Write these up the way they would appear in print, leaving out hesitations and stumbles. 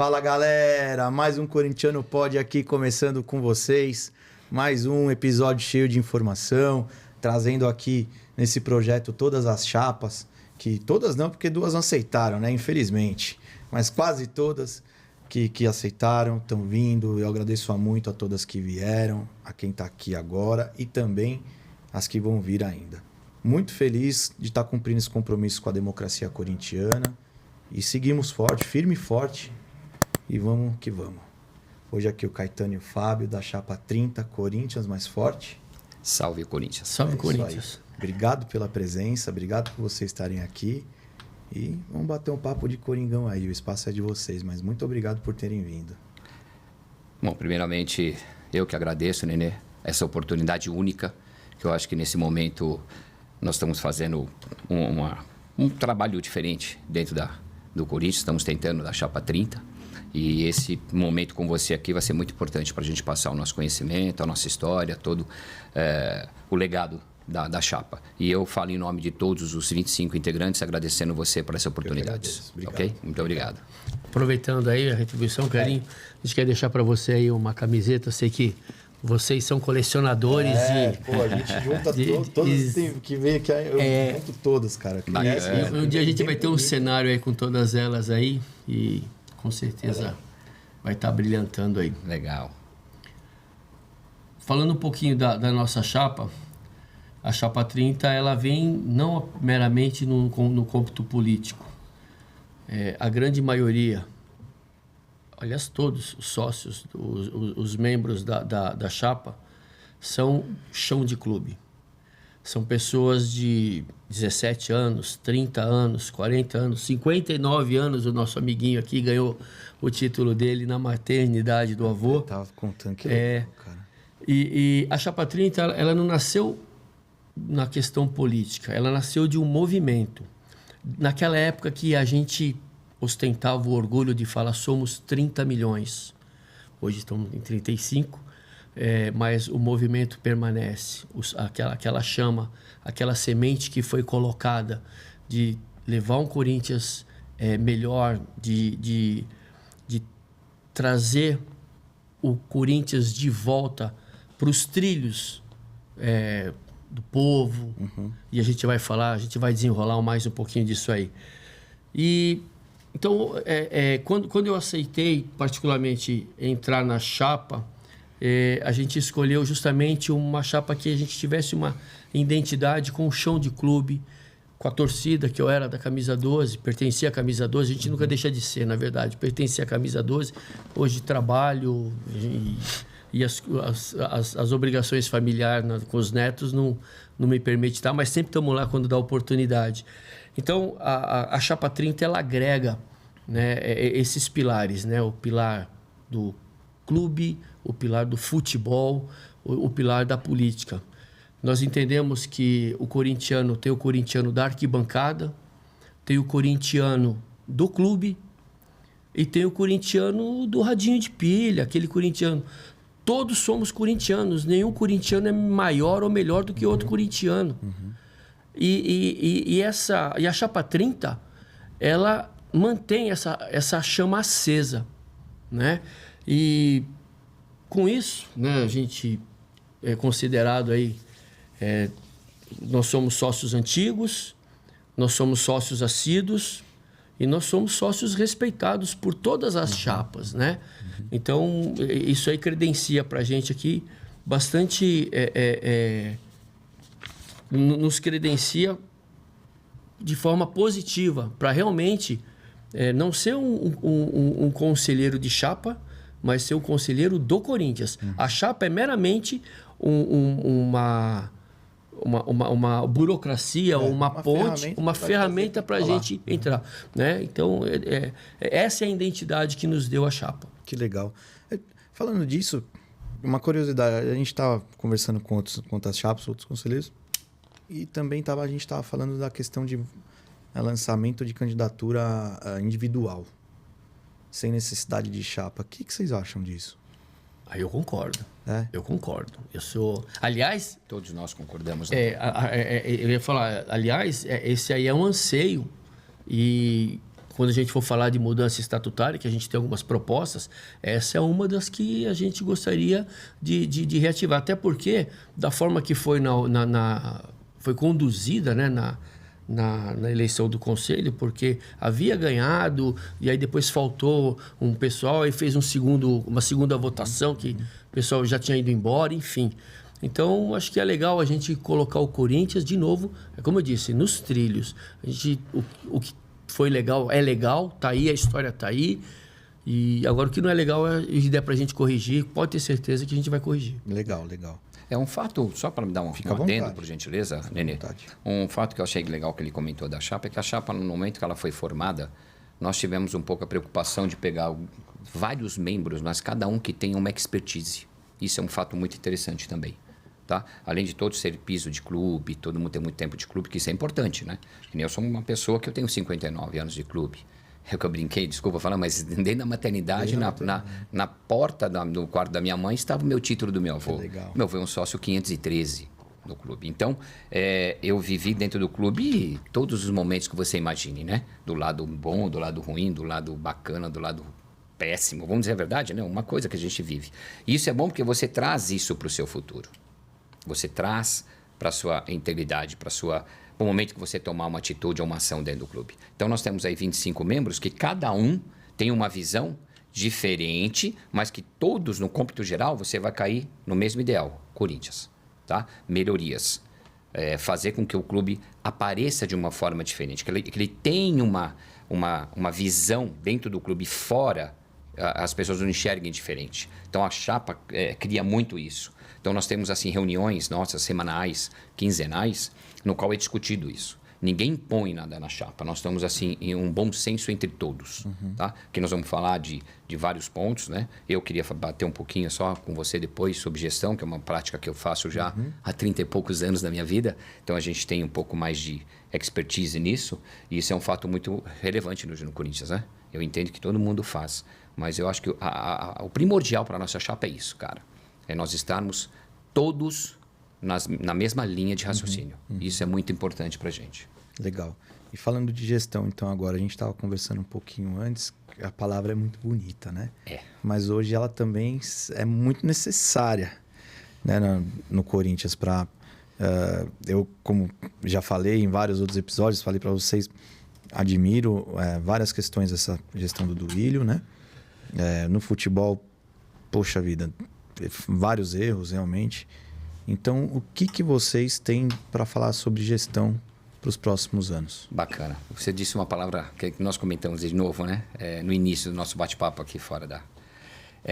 Fala galera, mais um Corintiano Pod aqui começando com vocês, mais um episódio cheio de informação, trazendo aqui nesse projeto todas as chapas, que todas não, porque duas não aceitaram, né? Infelizmente, mas quase todas que aceitaram, estão vindo. Eu agradeço muito a todas que vieram, a quem está aqui agora e também as que vão vir ainda. Muito feliz de estar cumprindo esse compromisso com a democracia corintiana e seguimos forte, firme e forte. E vamos que vamos. Hoje aqui o Caetano e o Fábio, da Chapa 30, Corinthians mais forte. Salve, Corinthians. Salve, Corinthians. Obrigado pela presença, obrigado por vocês estarem aqui. E vamos bater um papo de Coringão aí, o espaço é de vocês, mas muito obrigado por terem vindo. Bom, primeiramente, eu que agradeço, Nenê, essa oportunidade única, que eu acho que nesse momento nós estamos fazendo um trabalho diferente dentro do Corinthians, estamos tentando da Chapa 30. E esse momento com você aqui vai ser muito importante para a gente passar o nosso conhecimento, a nossa história, todo o legado da Chapa. E eu falo em nome de todos os 25 integrantes, agradecendo você por essa oportunidade. Ok? Muito obrigado. Aproveitando aí a retribuição, carinho, a gente quer deixar para você aí uma camiseta. Eu sei que vocês são colecionadores Pô, a gente junta todos que vem aqui, eu junto todas, cara. Um dia a gente vai ter um cenário aí com todas elas aí e com certeza vai estar brilhantando aí. Legal. Falando um pouquinho da nossa chapa, a Chapa 30, ela vem não meramente no cômputo político. A grande maioria, aliás, todos os sócios, os membros da Chapa, são chão de clube. São pessoas de 17 anos, 30 anos, 40 anos, 59 anos. O nosso amiguinho aqui ganhou o título dele na maternidade do avô. Eu tava contando que legal, cara. E a Chapa 30, ela não nasceu na questão política, ela nasceu de um movimento. Naquela época que a gente ostentava o orgulho de falar somos 30 milhões. Hoje estamos em 35, mas o movimento permanece. Aquela chama, aquela semente que foi colocada de levar um Corinthians melhor, de trazer o Corinthians de volta para os trilhos do povo. Uhum. E a gente vai falar, a gente vai desenrolar mais um pouquinho disso aí. E então, quando eu aceitei particularmente entrar na chapa, a gente escolheu justamente uma chapa que a gente tivesse uma identidade com o chão de clube, com a torcida, que eu era da camisa 12, pertencia à camisa 12, a gente nunca deixa de ser, na verdade, pertencia à camisa 12, hoje trabalho e as obrigações familiares com os netos não me permitem estar, mas sempre estamos lá quando dá oportunidade. Então, a Chapa 30, ela agrega, né, esses pilares, né, o pilar do clube, o pilar do futebol, o pilar da política. Nós entendemos que o corintiano tem o corintiano da arquibancada, tem o corintiano do clube e tem o corintiano do radinho de pilha, aquele corintiano. Todos somos corintianos, nenhum corintiano é maior ou melhor do que outro corintiano. Uhum. E a Chapa 30, ela mantém essa chama acesa, né? E com isso, né, a gente é considerado aí, nós somos sócios antigos, nós somos sócios assíduos e nós somos sócios respeitados por todas as chapas, né? Uhum. Então, isso aí credencia para a gente aqui bastante, nos credencia de forma positiva para realmente não ser um conselheiro de chapa, mas ser um conselheiro do Corinthians. Uhum. A chapa é meramente uma burocracia, uma ponte, uma ferramenta para a gente entrar. Né? Então, essa é a identidade que nos deu a chapa. Que legal. Falando disso, uma curiosidade, a gente estava conversando com outras chapas, outros conselheiros, e também a gente estava falando da questão de lançamento de candidatura individual, sem necessidade de chapa. O que vocês acham disso? Aí eu concordo. Eu concordo. Eu sou... Aliás... Todos nós concordamos. Né? Eu ia falar, aliás, esse aí é um anseio e quando a gente for falar de mudança estatutária, que a gente tem algumas propostas, essa é uma das que a gente gostaria de reativar. Até porque, da forma que foi, foi conduzida, né, na eleição do Conselho, porque havia ganhado e aí depois faltou um pessoal e fez uma segunda votação que o pessoal já tinha ido embora, enfim. Então, acho que é legal a gente colocar o Corinthians de novo, como eu disse, nos trilhos. O que foi legal é legal, tá aí, a história tá aí. E agora o que não é legal e der pra gente corrigir, pode ter certeza que a gente vai corrigir. Legal, legal. É um fato, só para me dar um adendo, por gentileza, Nenê. Um fato que eu achei legal que ele comentou da chapa é que a chapa, no momento que ela foi formada, nós tivemos um pouco a preocupação de pegar vários membros, mas cada um que tenha uma expertise. Isso é um fato muito interessante também. Tá? Além de todos ser piso de clube, todo mundo tem muito tempo de clube, que isso é importante, né? Que nem eu sou uma pessoa que eu tenho 59 anos de clube. É o que eu brinquei, desculpa falar, mas dentro da maternidade, na porta do quarto da minha mãe, estava o meu título do meu avô. Meu avô é um sócio 513 do clube. Então, eu vivi dentro do clube todos os momentos que você imagine, né? Do lado bom, do lado ruim, do lado bacana, do lado péssimo. Vamos dizer a verdade, né? Uma coisa que a gente vive. E isso é bom porque você traz isso para o seu futuro. Você traz para a sua integridade, para o momento que você tomar uma atitude ou uma ação dentro do clube. Então, nós temos aí 25 membros que cada um tem uma visão diferente, mas que todos, no cômputo geral, você vai cair no mesmo ideal, Corinthians. Tá? Melhorias. Fazer com que o clube apareça de uma forma diferente, que ele tenha uma visão dentro do clube, fora, as pessoas não enxerguem diferente. Então, a chapa cria muito isso. Então, nós temos assim reuniões nossas semanais, quinzenais, no qual é discutido isso. Ninguém impõe nada na chapa. Nós estamos assim em um bom senso entre todos. Tá? Que nós vamos falar de vários pontos. Né? Eu queria bater um pouquinho só com você depois sobre gestão, que é uma prática que eu faço já há 30 e poucos anos da minha vida. Então, a gente tem um pouco mais de expertise nisso. E isso é um fato muito relevante no Corinthians. Né? Eu entendo que todo mundo faz. Mas eu acho que o primordial para a nossa chapa é isso, cara. É nós estarmos todos na mesma linha de raciocínio. Isso é muito importante para a gente. Legal. E falando de gestão, então, agora, a gente estava conversando um pouquinho antes, a palavra é muito bonita, né? Mas hoje ela também é muito necessária, né, no Corinthians. Eu, como já falei em vários outros episódios, falei para vocês, admiro várias questões dessa gestão do Duílio, né? No futebol, poxa vida, vários erros, realmente. Então, o que vocês têm para falar sobre gestão para os próximos anos? Bacana. Você disse uma palavra que nós comentamos de novo, né? No início do nosso bate-papo aqui fora da...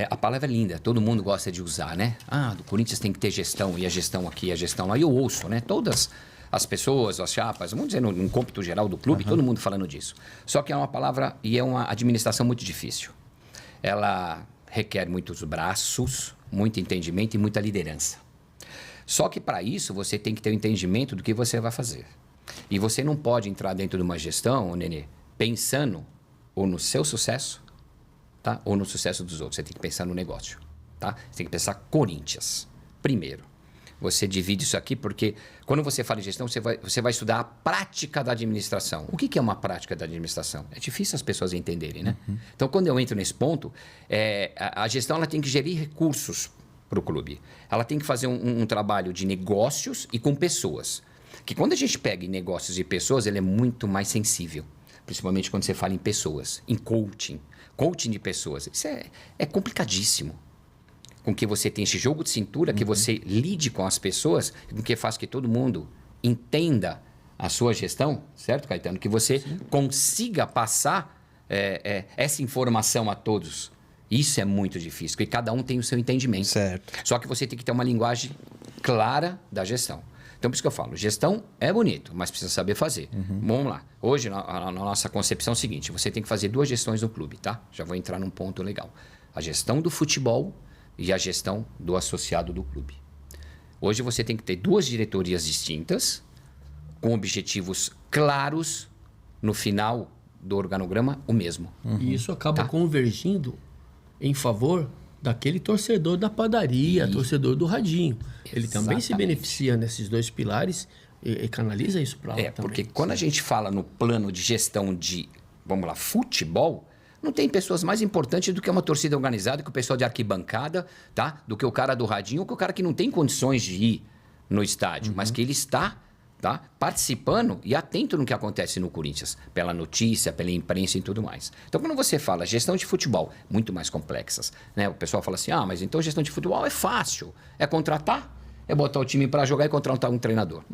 a palavra é linda, todo mundo gosta de usar, né? Do Corinthians tem que ter gestão, e a gestão aqui, e a gestão lá. E eu ouço, né? Todas as pessoas, as chapas, vamos dizer, num cômputo geral do clube, todo mundo falando disso. Só que é uma palavra e é uma administração muito difícil. Ela requer muitos braços, muito entendimento e muita liderança. Só que para isso você tem que ter o entendimento do que você vai fazer. E você não pode entrar dentro de uma gestão, Nenê, pensando ou no seu sucesso, tá? Ou no sucesso dos outros. Você tem que pensar no negócio. Tá? Você tem que pensar Corinthians. Primeiro, você divide isso aqui porque quando você fala em gestão, você vai estudar a prática da administração. O que é uma prática da administração? É difícil as pessoas entenderem, né? Então, quando eu entro nesse ponto, a gestão ela tem que gerir recursos para o clube. Ela tem que fazer um trabalho de negócios e com pessoas. Que quando a gente pega em negócios e pessoas, ele é muito mais sensível. Principalmente quando você fala em pessoas, em coaching. Coaching de pessoas. Isso é complicadíssimo. Com que você tem esse jogo de cintura, que você lide com as pessoas, com que faz que todo mundo entenda a sua gestão, certo, Caetano? Que você consiga passar essa informação a todos. Isso é muito difícil, porque cada um tem o seu entendimento. Certo. Só que você tem que ter uma linguagem clara da gestão. Então, por isso que eu falo, gestão é bonito, mas precisa saber fazer. Vamos lá. Hoje, a nossa concepção é o seguinte, você tem que fazer 2 gestões no clube, tá? Já vou entrar num ponto legal. A gestão do futebol e a gestão do associado do clube. Hoje você tem que ter 2 diretorias distintas, com objetivos claros, no final do organograma, o mesmo. E isso acaba convergindo em favor daquele torcedor da padaria, torcedor do radinho. Ele também se beneficia nesses 2 pilares e canaliza isso para lá também. Porque quando a gente fala no plano de gestão de vamos lá, futebol, não tem pessoas mais importantes do que uma torcida organizada, que o pessoal de arquibancada, tá? Do que o cara do radinho, ou que o cara que não tem condições de ir no estádio, mas que ele está, tá, participando e atento no que acontece no Corinthians, pela notícia, pela imprensa e tudo mais. Então, quando você fala gestão de futebol, muito mais complexas, né? O pessoal fala assim, mas então gestão de futebol é fácil, é contratar, é botar o time para jogar e contratar um treinador.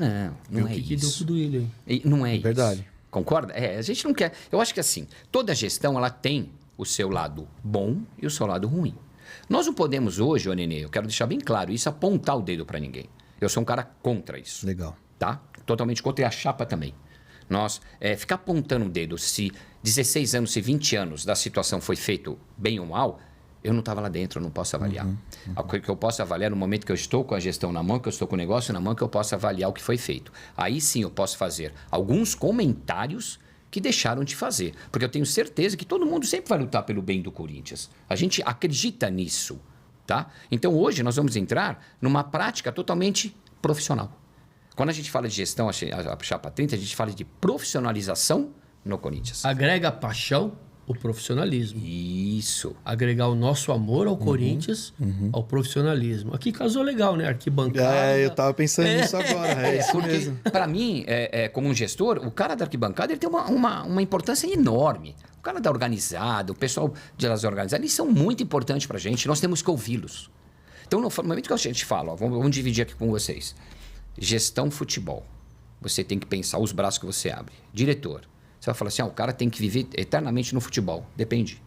Não é que isso. Deu tudo ele. Não é Verdade. isso. Concorda? A gente não quer... Eu acho que assim, toda gestão ela tem o seu lado bom e o seu lado ruim. Nós não podemos hoje, Nenê, eu quero deixar bem claro isso, apontar o dedo para ninguém. Eu sou um cara contra isso. Legal. Tá? Totalmente contra, e a chapa também. Nós, ficar apontando o dedo se 16 anos, se 20 anos da situação foi feito bem ou mal, eu não estava lá dentro, eu não posso avaliar. O que eu posso avaliar no momento que eu estou com a gestão na mão, que eu estou com o negócio na mão, que eu posso avaliar o que foi feito. Aí sim eu posso fazer alguns comentários que deixaram de fazer. Porque eu tenho certeza que todo mundo sempre vai lutar pelo bem do Corinthians. A gente acredita nisso. Tá? Então hoje nós vamos entrar numa prática totalmente profissional. Quando a gente fala de gestão, a Chapa 30, a gente fala de profissionalização no Corinthians. Agrega paixão, o profissionalismo. Isso. Agregar o nosso amor ao Corinthians, ao profissionalismo. Aqui casou legal, né? Arquibancada. Eu tava pensando nisso agora. É isso porque, mesmo. para mim, como um gestor, o cara da arquibancada ele tem uma importância enorme. O cara da organizada, o pessoal de las organizadas, eles são muito importantes para a gente. Nós temos que ouvi-los. Então, no momento que a gente fala, vamos dividir aqui com vocês. Gestão futebol. Você tem que pensar os braços que você abre. Diretor. Você vai falar assim, o cara tem que viver eternamente no futebol. Depende.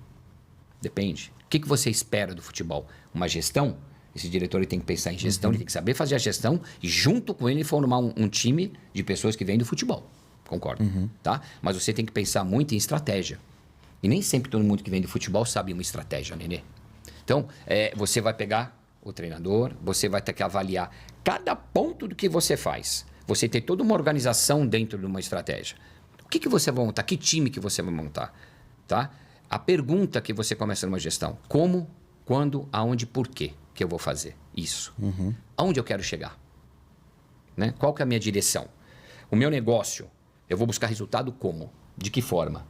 Depende. O que você espera do futebol? Uma gestão? Esse diretor ele tem que pensar em gestão, ele tem que saber fazer a gestão e junto com ele formar um time de pessoas que vêm do futebol. Concordo. Tá? Mas você tem que pensar muito em estratégia. E nem sempre todo mundo que vem do futebol sabe uma estratégia, Nenê. Então, você vai pegar o treinador, você vai ter que avaliar cada ponto do que você faz. Você tem toda uma organização dentro de uma estratégia. O que você vai montar? Que time que você vai montar? Tá? A pergunta que você começa numa gestão. Como, quando, aonde, por quê que eu vou fazer isso? Aonde eu quero chegar? Né? Qual que é a minha direção? O meu negócio, eu vou buscar resultado como? De que forma?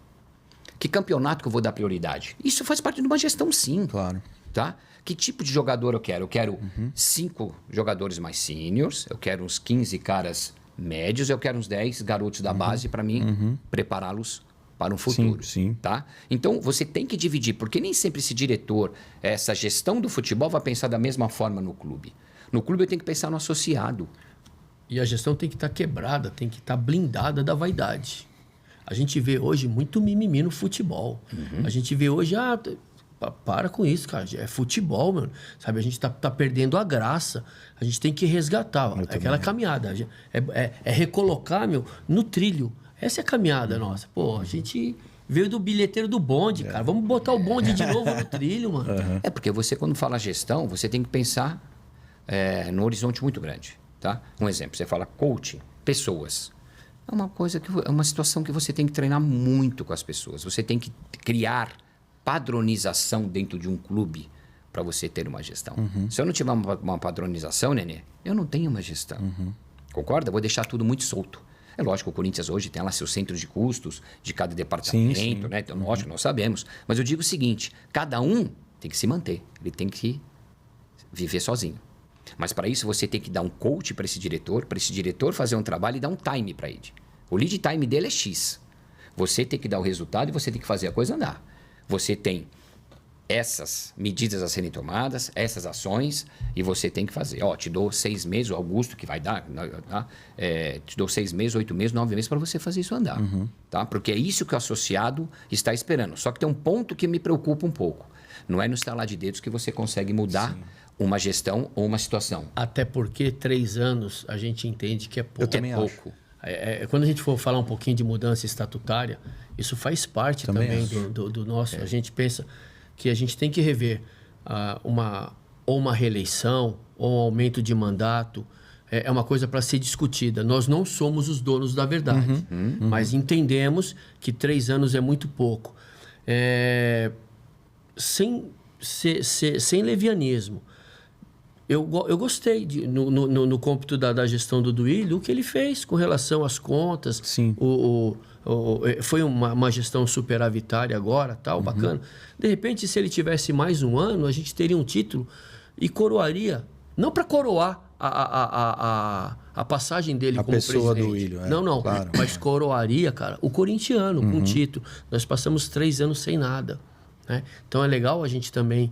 Que campeonato que eu vou dar prioridade? Isso faz parte de uma gestão, sim. Claro. Tá? Que tipo de jogador eu quero? Eu quero 5 jogadores mais seniors, eu quero uns 15 caras médios, eu quero uns 10 garotos da base para mim prepará-los para um futuro. Sim. Tá? Então, você tem que dividir, porque nem sempre esse diretor, essa gestão do futebol vai pensar da mesma forma no clube. No clube eu tenho que pensar no associado. E a gestão tem que estar quebrada, tem que estar blindada da vaidade. A gente vê hoje muito mimimi no futebol. A gente vê hoje, para com isso, cara. É futebol, mano. Sabe, a gente tá perdendo a graça. A gente tem que resgatar. Aquela caminhada. É recolocar, no trilho. Essa é a caminhada nossa. Pô, a gente veio do bilheteiro do bonde, cara. Vamos botar o bonde de novo no trilho, mano. É porque você, quando fala gestão, você tem que pensar no horizonte muito grande. Tá? Um exemplo, você fala coaching, pessoas. É uma situação que você tem que treinar muito com as pessoas. Você tem que criar padronização dentro de um clube para você ter uma gestão. Se eu não tiver uma padronização, Nenê, eu não tenho uma gestão. Concorda? Eu vou deixar tudo muito solto. É lógico, o Corinthians hoje tem lá seus centros de custos de cada departamento, sim. né? Então, lógico, nós sabemos. Mas eu digo o seguinte, cada um tem que se manter. Ele tem que viver sozinho. Mas para isso você tem que dar um coach para esse diretor fazer um trabalho e dar um time para ele. O lead time dele é X. Você tem que dar o resultado e você tem que fazer a coisa andar. Você tem essas medidas a serem tomadas, essas ações, e você tem que fazer. Te dou 6 meses, o Augusto que vai dar, tá? Te dou 6 meses, 8 meses, 9 meses para você fazer isso andar. Tá? Porque é isso que o associado está esperando. Só que tem um ponto que me preocupa um pouco. Não é no estalar de dedos que você consegue mudar uma gestão ou uma situação. Até porque 3 anos a gente entende que é pouco. Eu também acho. Quando a gente for falar um pouquinho de mudança estatutária, isso faz parte também do nosso. A gente pensa que a gente tem que rever ou uma reeleição ou um aumento de mandato. É uma coisa para ser discutida. Nós não somos os donos da verdade, mas entendemos que 3 anos é muito pouco. Sem levianismo. eu gostei no cômputo da gestão do Duílio, o que ele fez com relação às contas. Sim. Foi uma gestão superavitária agora, tal, bacana. De repente, se ele tivesse mais um ano, a gente teria um título e coroaria, não para coroar a passagem dele a como pessoa presidente. do Duílio. Não, claro. mas coroaria, cara, o corintiano com o título. Nós passamos 3 anos sem nada, né? Então é legal a gente também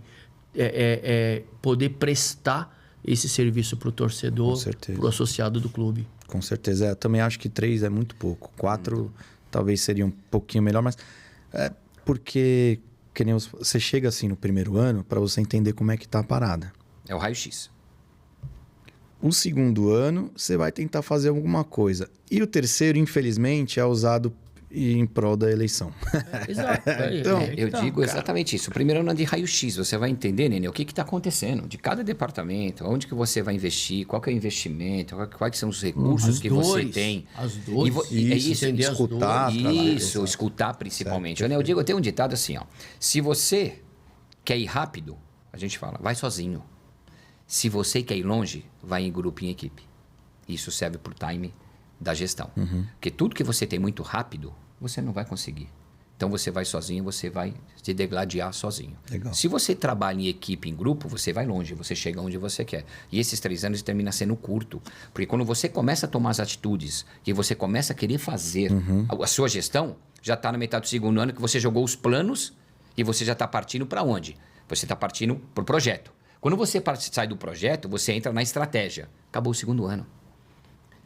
poder prestar esse serviço para o torcedor, para o associado do clube. Com certeza. Eu também acho que 3 é muito pouco. 4 talvez seria um pouquinho melhor, mas é porque que nem você chega assim no primeiro ano para você entender como é que tá a parada. É o raio-x. O segundo ano, você vai tentar fazer alguma coisa. E o terceiro, infelizmente, é usado em prol da eleição. Exato. Então, Eu digo exatamente isso. O primeiro ano é de raio-x. Você vai entender, Nenê, o que está acontecendo de cada departamento, onde que você vai investir, qual que é o investimento, quais são os recursos que você tem. As dores. Isso, escutar. Isso, escutar principalmente. Eu digo, eu tenho um ditado assim, ó. Se você quer ir rápido, a gente fala, vai sozinho. Se você quer ir longe, vai em grupo e em equipe. Isso serve para o time da gestão. Porque tudo que você tem muito rápido, você não vai conseguir. Então, você vai sozinho, você vai se degladiar sozinho. Legal. Se você trabalha em equipe, em grupo, você vai longe, você chega onde você quer. E esses 3 anos termina sendo curto. Porque quando você começa a tomar as atitudes e você começa a querer fazer a sua gestão, já está na metade do segundo ano que você jogou os planos e você já está partindo para onde? Você está partindo para o projeto. Quando você sai do projeto, você entra na estratégia. Acabou o segundo ano.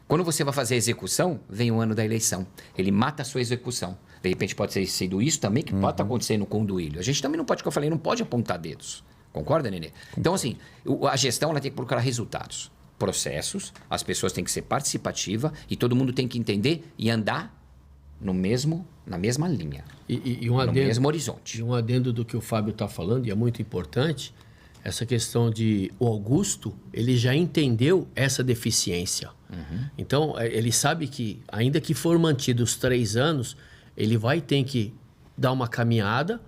Quando você vai fazer a execução, vem o ano da eleição. Ele mata a sua execução. De repente pode ter sido isso também que pode estar acontecendo com o Duílio. A gente também não pode, como eu falei, não pode apontar dedos. Concorda, Nenê? Então, assim, a gestão ela tem que procurar resultados. Processos, as pessoas têm que ser participativas e todo mundo tem que entender e andar na mesma linha. E um no adendo, mesmo horizonte. E um adendo do que o Fábio está falando, e é muito importante, essa questão de o Augusto, ele já entendeu essa deficiência. Então, ele sabe que, ainda que for mantido os 3 anos, ele vai ter que dar uma caminhada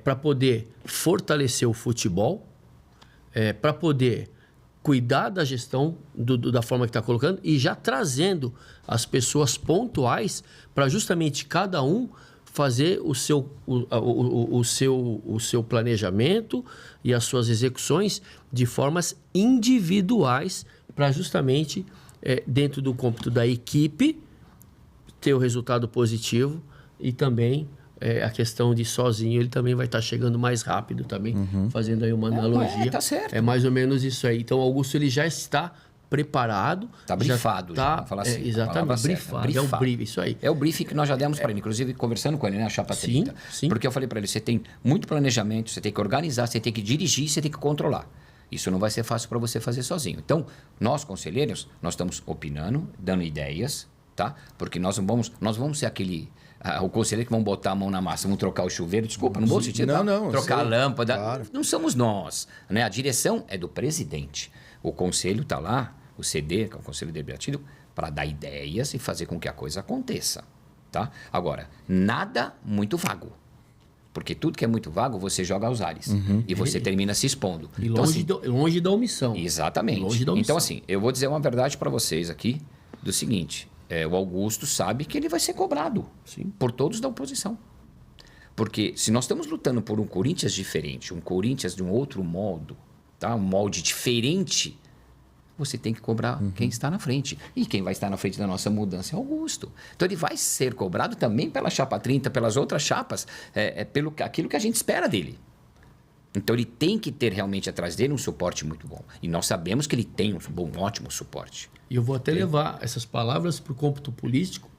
para poder fortalecer o futebol, para poder cuidar da gestão da forma que está colocando e já trazendo as pessoas pontuais para justamente cada um fazer o seu planejamento e as suas execuções de formas individuais para justamente, dentro do cômputo da equipe, ter o resultado positivo e também a questão de sozinho, ele também vai estar chegando mais rápido também, fazendo aí uma analogia. Tá certo. É mais ou menos isso aí. Então, o Augusto ele já está preparado. Está brifado, já, vamos falar assim. Exatamente, brifado. É o briefing, isso aí. É o briefing que nós já demos para ele, inclusive conversando com ele, né, a Chapa 30. Sim. Porque eu falei para ele, você tem muito planejamento, você tem que organizar, você tem que dirigir, você tem que controlar. Isso não vai ser fácil para você fazer sozinho. Então, nós, conselheiros, nós estamos opinando, dando ideias, tá? Porque nós vamos ser o conselheiro que vão botar a mão na massa, vão trocar o chuveiro, desculpa, não vou sentir, trocar a lâmpada. Claro. Não somos nós, né? A direção é do presidente. O conselho está lá, o CD, que é o Conselho Deliberativo, para dar ideias e fazer com que a coisa aconteça, tá? Agora, nada muito vago. Porque tudo que é muito vago, você joga aos ares. E você termina se expondo. E então, longe da omissão. Exatamente. Longe da omissão. Então, assim, eu vou dizer uma verdade para vocês aqui, do seguinte, o Augusto sabe que ele vai ser cobrado por todos da oposição. Porque se nós estamos lutando por um Corinthians diferente, um Corinthians de um outro modo, tá? Um molde diferente, você tem que cobrar quem está na frente. E quem vai estar na frente da nossa mudança é o Augusto. Então, ele vai ser cobrado também pela Chapa 30, pelas outras chapas, pelo aquilo que a gente espera dele. Então, ele tem que ter realmente atrás dele um suporte muito bom. E nós sabemos que ele tem um ótimo suporte. E eu vou até levar essas palavras para o cômputo político,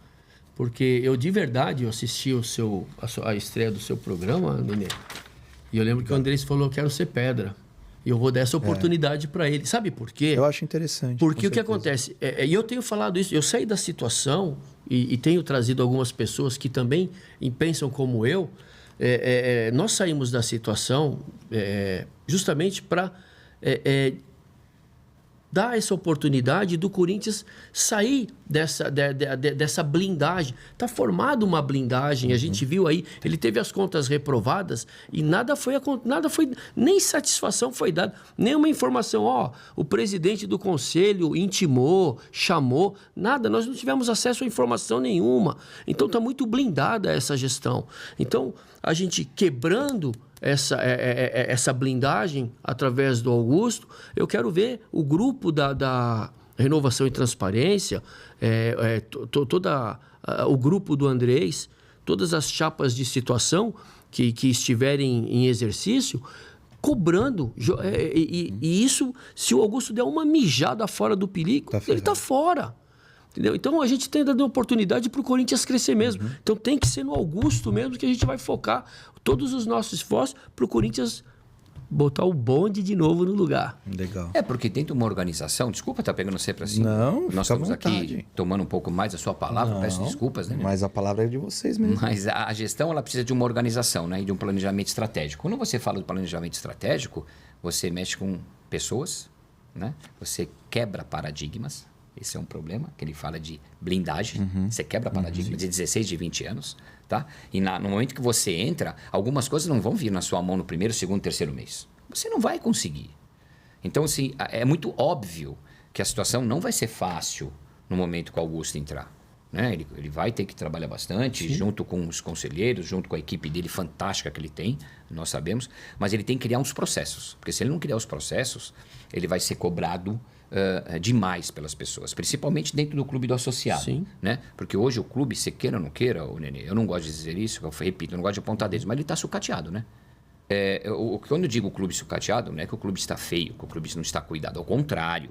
porque eu, de verdade, eu assisti a estreia do seu programa, Nenê, e eu lembro que o Andrés falou, eu quero ser pedra. E eu vou dar essa oportunidade para ele. Sabe por quê? Eu acho interessante. Porque o que acontece? E eu tenho falado isso, eu saí da situação e tenho trazido algumas pessoas que também pensam como eu. Nós saímos da situação justamente para dar essa oportunidade do Corinthians sair dessa blindagem. Está formada uma blindagem, a gente viu aí, ele teve as contas reprovadas e nada foi, nem satisfação foi dada, nenhuma informação, o presidente do conselho intimou, chamou, nada, nós não tivemos acesso a informação nenhuma. Então está muito blindada essa gestão. Então, a gente quebrando essa blindagem através do Augusto, eu quero ver o grupo da Renovação e Transparência, o grupo do Andrés, todas as chapas de situação que estiverem em exercício, cobrando. E isso, se o Augusto der uma mijada fora do perigo, ele está fora. Entendeu? Então, a gente tem dado oportunidade para o Corinthians crescer mesmo. Então, tem que ser no Augusto mesmo que a gente vai focar todos os nossos esforços para o Corinthians botar o bonde de novo no lugar. Legal. Porque dentro de uma organização... Desculpa estar pegando sempre assim. Não, nós estamos aqui tomando um pouco mais a sua palavra. Não, peço desculpas, né? Mas a palavra é de vocês mesmo. Mas a gestão ela precisa de uma organização, né? E de um planejamento estratégico. Quando você fala do planejamento estratégico, você mexe com pessoas, né? Você quebra paradigmas. Esse é um problema, que ele fala de blindagem. Você quebra paradigma de 16, de 20 anos. Tá? E no momento que você entra, algumas coisas não vão vir na sua mão no primeiro, segundo, terceiro mês. Você não vai conseguir. Então, assim, é muito óbvio que a situação não vai ser fácil no momento que o Augusto entrar. Né? Ele vai ter que trabalhar bastante, junto com os conselheiros, junto com a equipe dele fantástica que ele tem, nós sabemos. Mas ele tem que criar uns processos. Porque se ele não criar os processos, ele vai ser cobrado demais pelas pessoas, principalmente dentro do clube do associado. Sim. Né? Porque hoje o clube, se queira ou não queira, Nenê, eu não gosto de dizer isso, eu repito, eu não gosto de apontar dedos, mas ele está sucateado, né? Quando eu digo clube sucateado, não é que o clube está feio, que o clube não está cuidado. Ao contrário,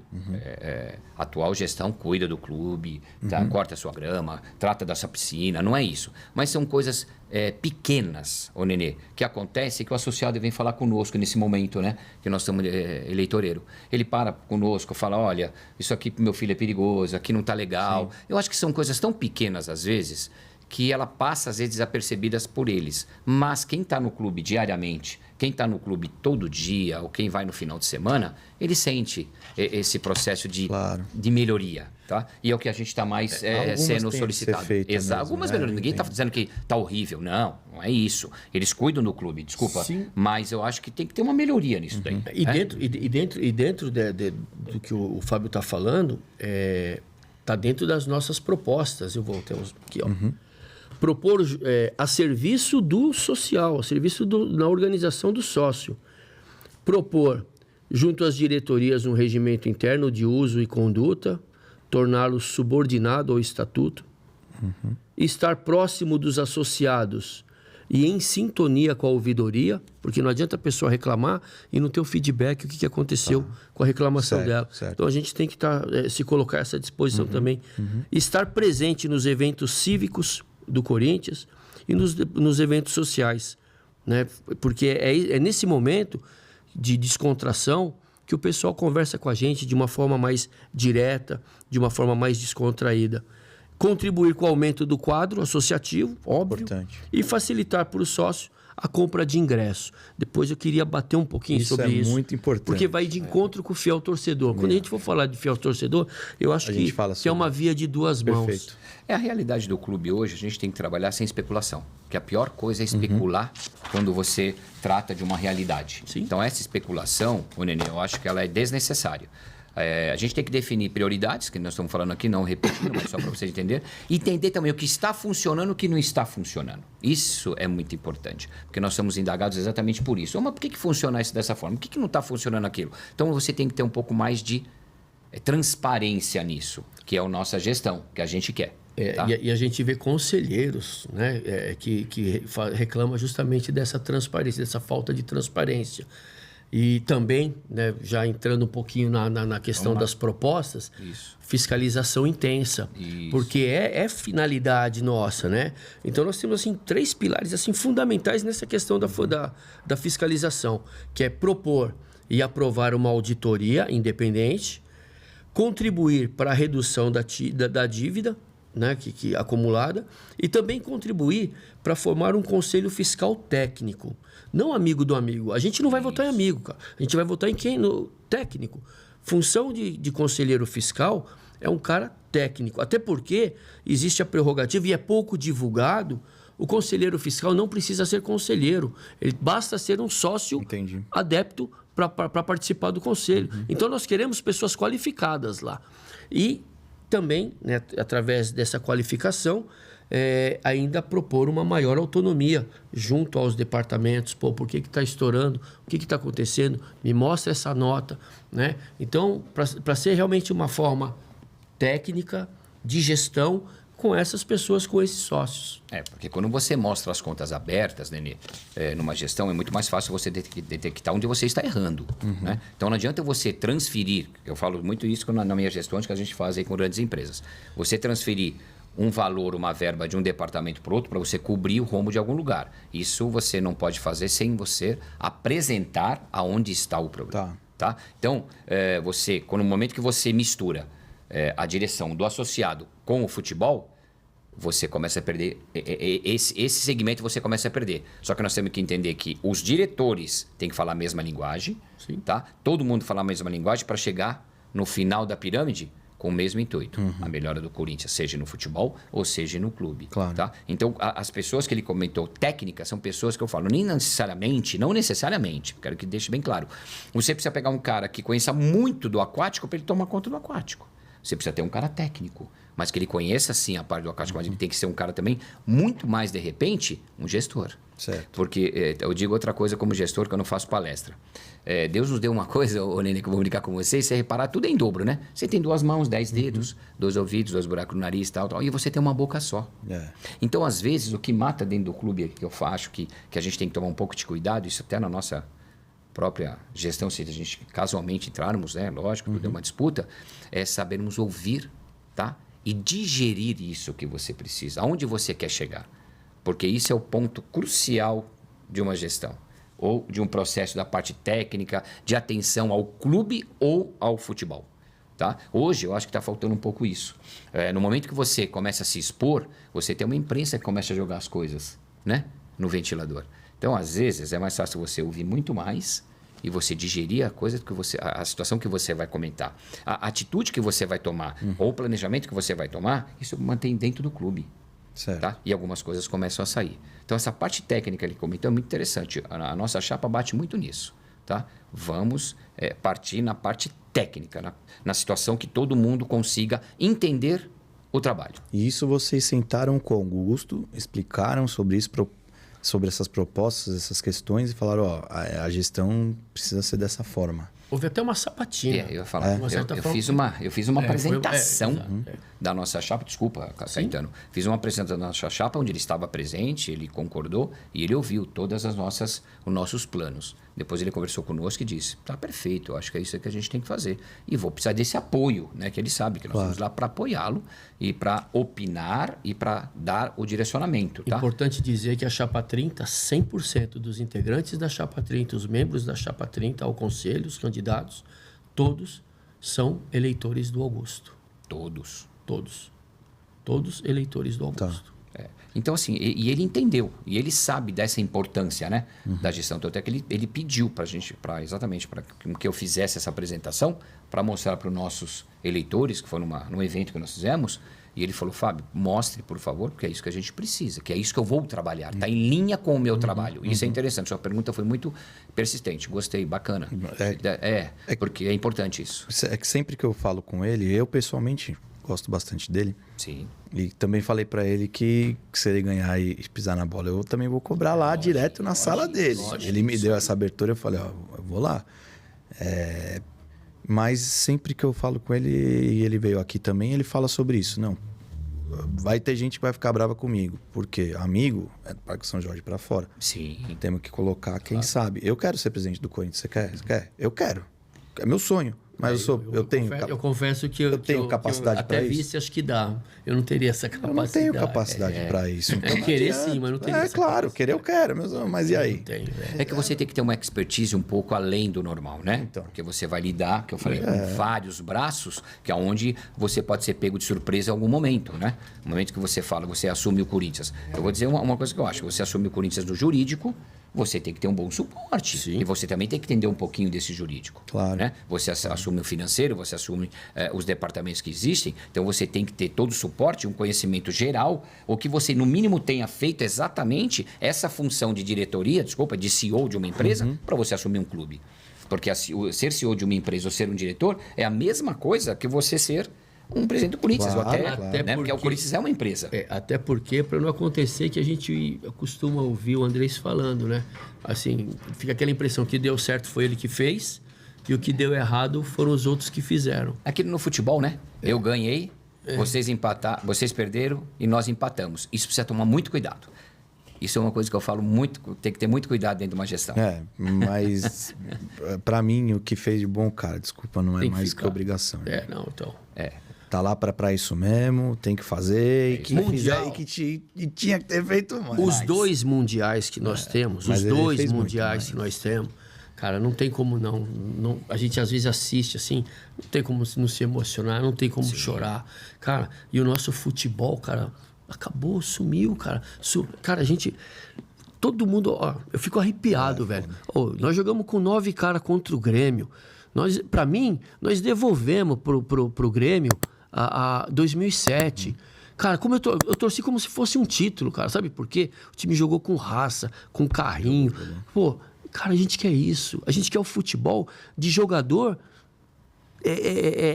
a atual gestão cuida do clube, corta a sua grama, trata da sua piscina, não é isso. Mas são coisas pequenas, Nenê, que acontece que o associado vem falar conosco nesse momento, né? Que nós estamos eleitoreiro. Ele para conosco, fala, olha, isso aqui pro meu filho é perigoso, aqui não está legal. Sim. Eu acho que são coisas tão pequenas, às vezes, que ela passa, às vezes, desapercebidas por eles. Mas quem está no clube diariamente, quem está no clube todo dia, ou quem vai no final de semana, ele sente esse processo de melhoria. Tá? E é o que a gente está mais sendo solicitado. Algumas melhorias. Ninguém está dizendo que está horrível. Não é isso. Eles cuidam do clube, desculpa. Sim. Mas eu acho que tem que ter uma melhoria nisso daí. E dentro do que o Fábio está falando, está dentro das nossas propostas. Eu vou ter uns aqui, ó. Propor a serviço do social, a serviço na organização do sócio. Propor, junto às diretorias, um regimento interno de uso e conduta, torná-lo subordinado ao estatuto, estar próximo dos associados e em sintonia com a ouvidoria, porque não adianta a pessoa reclamar e não ter o feedback, o que aconteceu com a reclamação dela. Certo. Então, a gente tem que se colocar a essa disposição também. Estar presente nos eventos cívicos do Corinthians e nos eventos sociais, né? Porque é nesse momento de descontração que o pessoal conversa com a gente de uma forma mais direta, de uma forma mais descontraída. Contribuir com o aumento do quadro associativo, óbvio, e facilitar para o sócio a compra de ingresso. Depois eu queria bater um pouquinho sobre isso. Isso é muito importante. Porque vai de encontro com o fiel torcedor. Quando a gente for falar de fiel torcedor, eu acho que é uma via de duas mãos. Perfeito. A realidade do clube hoje, a gente tem que trabalhar sem especulação. Porque a pior coisa é especular quando você trata de uma realidade. Sim. Então, essa especulação, Nenê, eu acho que ela é desnecessária. A gente tem que definir prioridades, que nós estamos falando aqui, não repetindo, mas só para vocês entenderem. E entender também o que está funcionando e o que não está funcionando. Isso é muito importante, porque nós somos indagados exatamente por isso. Mas por que funciona isso dessa forma? Por que não está funcionando aquilo? Então, você tem que ter um pouco mais de transparência nisso, que é a nossa gestão, que a gente quer. Tá? E a gente vê conselheiros, né, que reclamam justamente dessa transparência, dessa falta de transparência. E também, né, já entrando um pouquinho na questão das propostas, fiscalização intensa. Porque é finalidade nossa, né? Então, nós temos assim, 3 pilares assim, fundamentais nessa questão da fiscalização, que é propor e aprovar uma auditoria independente, contribuir para a redução da dívida, né, que acumulada, e também contribuir para formar um conselho fiscal técnico. Não amigo do amigo. A gente não vai votar em amigo, cara. A gente vai votar em quem? No técnico. Função de conselheiro fiscal é um cara técnico. Até porque existe a prerrogativa, e é pouco divulgado, o conselheiro fiscal não precisa ser conselheiro. Ele basta ser um sócio adepto para participar do conselho. Então, nós queremos pessoas qualificadas lá. E também, né, através dessa qualificação, ainda propor uma maior autonomia junto aos departamentos. Pô, por que está estourando? O que está acontecendo? Me mostra essa nota. Né? Então, para ser realmente uma forma técnica de gestão com essas pessoas, com esses sócios. Porque quando você mostra as contas abertas, Nenê, numa gestão, é muito mais fácil você detectar onde você está errando. Né? Então, não adianta você transferir, eu falo muito isso na minha gestão, que a gente faz aí com grandes empresas. Você transferir um valor, uma verba de um departamento para outro para você cobrir o rombo de algum lugar. Isso você não pode fazer sem você apresentar aonde está o problema. Tá? Então, no momento que você mistura a direção do associado com o futebol, você começa a perder, esse segmento você começa a perder. Só que nós temos que entender que os diretores têm que falar a mesma linguagem, tá? Todo mundo falar a mesma linguagem para chegar no final da pirâmide com o mesmo intuito. A melhora do Corinthians, seja no futebol ou seja no clube. Claro. Tá? Então, as pessoas que ele comentou, técnicas, são pessoas que eu falo, não necessariamente, quero que deixe bem claro. Você precisa pegar um cara que conheça muito do aquático para ele tomar conta do aquático. Você precisa ter um cara técnico, mas que ele conheça, sim, a parte do aquático, mas ele tem que ser um cara também muito mais, de repente, um gestor. Certo. Porque eu digo outra coisa como gestor, que eu não faço palestra. Deus nos deu uma coisa, Nenê, que eu vou brincar com vocês, você reparar, tudo é em dobro, né? Você tem 2 mãos, 10 dedos, 2 ouvidos, 2 buracos no nariz, tal, e você tem uma boca só. Então, às vezes, o que mata dentro do clube, que eu acho que a gente tem que tomar um pouco de cuidado, isso até na nossa própria gestão, se a gente casualmente entrarmos, né, lógico, tudo é uma disputa, é sabermos ouvir, tá? E digerir isso que você precisa, aonde você quer chegar. Porque isso é o ponto crucial de uma gestão, ou de um processo da parte técnica, de atenção ao clube ou ao futebol. Tá? Hoje, eu acho que está faltando um pouco isso. No momento que você começa a se expor, você tem uma imprensa que começa a jogar as coisas, né, no ventilador. Então, às vezes, é mais fácil você ouvir muito mais e você digerir a situação que você vai comentar. A atitude que você vai tomar, ou o planejamento que você vai tomar, isso mantém dentro do clube. Certo. Tá? E algumas coisas começam a sair. Então, essa parte técnica que ele comentou é muito interessante. A nossa chapa bate muito nisso. Tá? Vamos partir na parte técnica, na situação que todo mundo consiga entender o trabalho. E isso vocês sentaram com o Augusto, explicaram sobre isso, sobre essas propostas, essas questões, e falaram, a gestão precisa ser dessa forma. Houve até uma sabatina. Eu ia falar. Eu fiz uma apresentação da nossa chapa. Desculpa, Caetano. Fiz uma apresentação da nossa chapa onde ele estava presente, ele concordou e ele ouviu todas os nossos planos. Depois ele conversou conosco e disse, tá perfeito, eu acho que é isso que a gente tem que fazer. E vou precisar desse apoio, né? Que ele sabe que nós vamos lá para apoiá-lo e para opinar e para dar o direcionamento. Tá? Importante dizer que a Chapa 30, 100% dos integrantes da Chapa 30, os membros da Chapa 30, ao conselho, os candidatos, todos são eleitores do Augusto. Todos. Todos eleitores do Augusto. Tá. Então, assim, e ele entendeu, e ele sabe dessa importância, né, da gestão. Então, até que ele pediu para a gente, exatamente para que eu fizesse essa apresentação, para mostrar para os nossos eleitores, que foi num evento que nós fizemos, e ele falou, Fábio, mostre, por favor, porque é isso que a gente precisa, que é isso que eu vou trabalhar, está em linha com o meu trabalho. Isso é interessante, sua pergunta foi muito persistente, gostei, bacana. Porque é importante isso. É que sempre que eu falo com ele, eu pessoalmente gosto bastante dele. Sim. E também falei para ele que se ele ganhar e pisar na bola, eu também vou cobrar lá direto na sala dele. Ele me deu essa abertura, eu falei, eu vou lá. Mas sempre que eu falo com ele, e ele veio aqui também, ele fala sobre isso. Não, vai ter gente que vai ficar brava comigo. Porque amigo é do Parque São Jorge para fora. Sim. Temos que colocar quem sabe. Eu quero ser presidente do Corinthians. Você quer? Eu quero. É meu sonho. Mas eu confesso que eu tenho capacidade para isso. Até vice, acho que dá. Eu não teria essa capacidade. Eu não tenho capacidade para isso. Então, querer sim, mas não teria essa claro, querer eu quero. Mas e aí? É que você tem que ter uma expertise um pouco além do normal, né? Então. Porque você vai lidar, que eu falei, com vários braços, que é onde você pode ser pego de surpresa em algum momento, né? No momento que você fala, você assume o Corinthians. Eu vou dizer uma coisa que eu acho. Você assume o Corinthians no jurídico, você tem que ter um bom suporte. Sim. E você também tem que entender um pouquinho desse jurídico. Claro. Né? Você assume o financeiro, você assume os departamentos que existem. Então, você tem que ter todo o suporte, um conhecimento geral, ou que você, no mínimo, tenha feito exatamente essa função de diretoria, de CEO de uma empresa, para você assumir um clube. Porque ser CEO de uma empresa ou ser um diretor é a mesma coisa que você ser um presidente do Corinthians. Claro, até, claro. né? Porque o Corinthians é uma empresa. Até porque, para não acontecer que a gente costuma ouvir o Andrés falando, né? Assim, fica aquela impressão que deu certo foi ele que fez e o que deu errado foram os outros que fizeram. Aqui no futebol, né? Eu ganhei, vocês perderam e nós empatamos. Isso precisa tomar muito cuidado. Isso é uma coisa que eu falo muito, tem que ter muito cuidado dentro de uma gestão. Mas para mim, o que fez de bom, cara, desculpa, não é mais que obrigação. Então. Tá lá para isso mesmo, tem que fazer, e que Mundial. fizer, e tinha que ter feito mais. Os 2 mundiais que nós temos, mas os ele 2 fez muito mundiais que nós temos, cara, não tem como não. A gente às vezes assiste assim, não tem como não se emocionar, não tem como chorar. Cara, e o nosso futebol, cara, acabou, sumiu, cara. Cara, a gente... Todo mundo... Ó, eu fico arrepiado, velho. Nós jogamos com 9 caras contra o Grêmio. Pra mim, nós devolvemos pro Grêmio a 2007. Cara, como eu torci como se fosse um título, cara. Sabe por quê? O time jogou com raça, com carrinho. Pô, cara, a gente quer isso. A gente quer o futebol de jogador